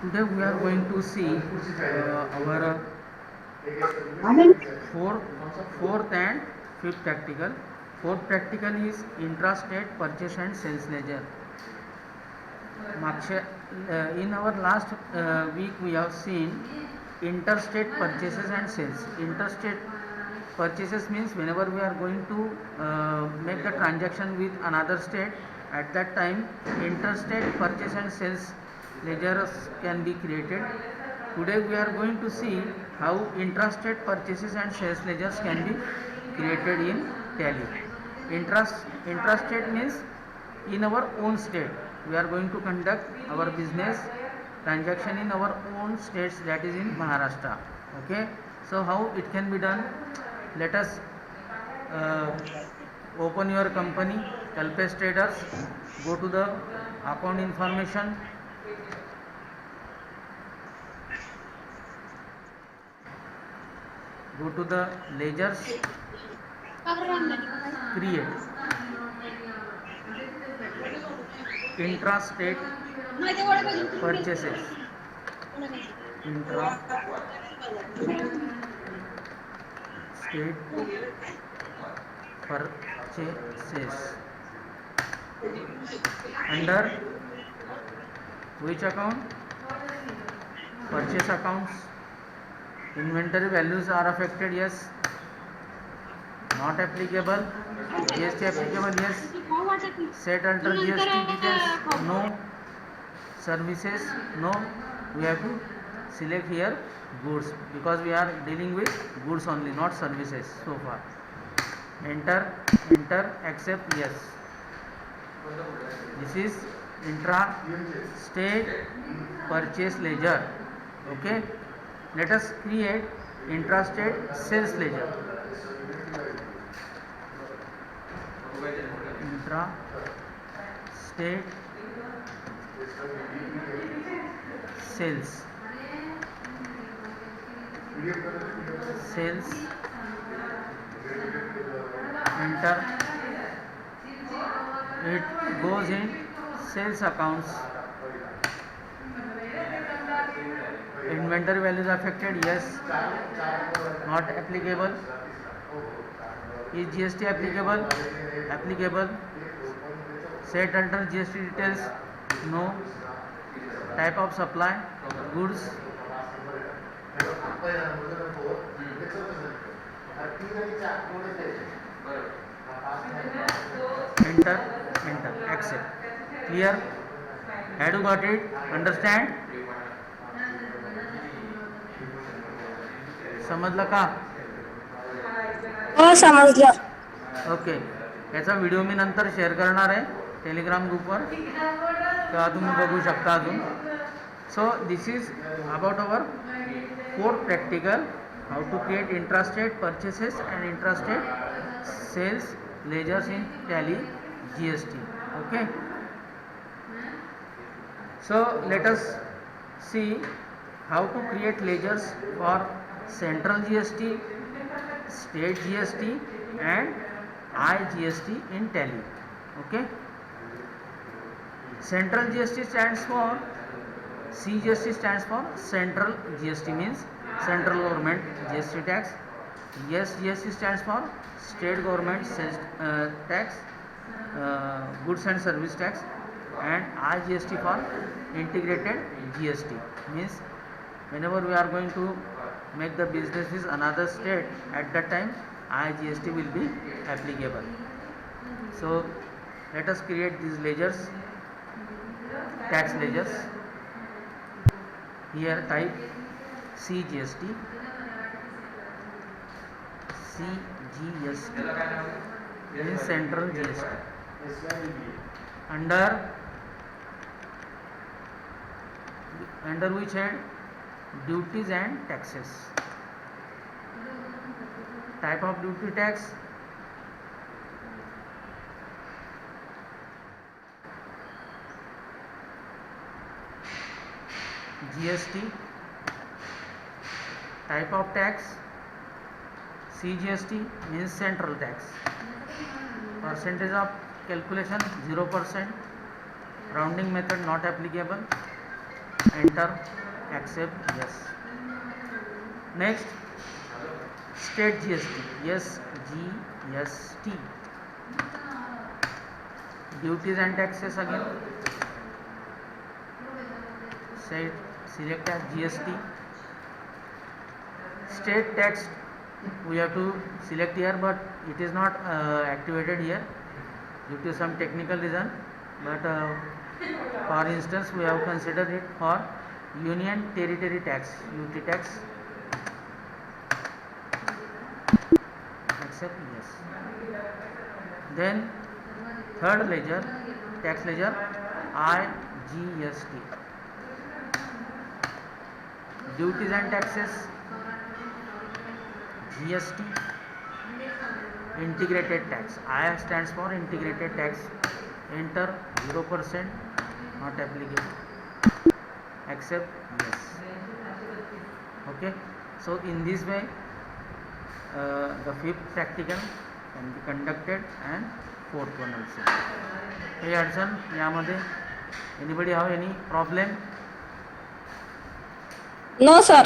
Today we are going to see our fourth, fourth and fifth practical. Fourth practical is intrastate purchase and sales ledger. In our last week we have seen interstate purchases and sales. Interstate purchases means whenever we are going to make the transaction with another state, at that time interstate purchase and sales ledgers can be created. Today we are going to see how intrastate purchases and sales ledgers can be created in Tally. Intrastate means in our own state. We are going to conduct our business transaction in our own states, that is in Maharashtra. Okay, so how it can be done? Let us uh, open your company Kalpesh Traders, go to the account information, go to the ledgers, create intrastate purchases, intra-state purchases. Under which account? Purchase accounts. Inventory values are affected, yes. Not applicable. GST applicable, yes. Set alter GST details, no. Services, no. We have to select here goods, because we are dealing with goods only, not services so far. Enter, accept, yes. This is intra-state purchase ledger. Okay. Let us create intra-state sales ledger. Intra-state sales enter. It goes in sales accounts. Inventory values affected, yes. Not applicable. Is GST applicable? Applicable. Set alter GST details, no. Type of supply, goods. Enter, accept. Clear? Have you got it? Understand? समजलं का? हो समजलं. Okay. याचा video मी नंतर share करणार आहे Telegram ग्रुपवर, तेव्हा तुम्ही बघू शकता अजून. So this is about our fourth practical, how to create intrastate purchases and intrastate sales ledgers in Tally GST. Okay, so let us see how to create ledgers for central GST, state GST and IGST in Tally. Okay, central GST stands for, CGST stands for central GST, means central government GST tax. SGST stands for state government sales tax, goods and service tax. And IGST for integrated GST, means whenever we are going to make the business with another state, at that time IGST will be applicable. So let us create these ledgers, tax ledgers. Here type CGST in central GST. Under which head? Duties and taxes. Type of duty tax, GST. Type of tax, CGST, means central tax. Percentage of calculation 0%. Rounding method not applicable. enter, accept, yes. Next, state GST, SGST, duties and taxes again. Select as GST. State tax we have to select here, but it is not activated here due to some technical reason, but for instance we have considered it for union territory tax, UT tax. Accept, yes. Then third ledger, tax ledger, IGST, duties and taxes, GST, integrated tax. I stands for integrated tax. Enter, 0%, not applicable. Accept, yes. Okay. So in this way the fifth practical can be conducted and fourth one also. Hey Hudson, यामध्ये anybody have any problem? No, sir.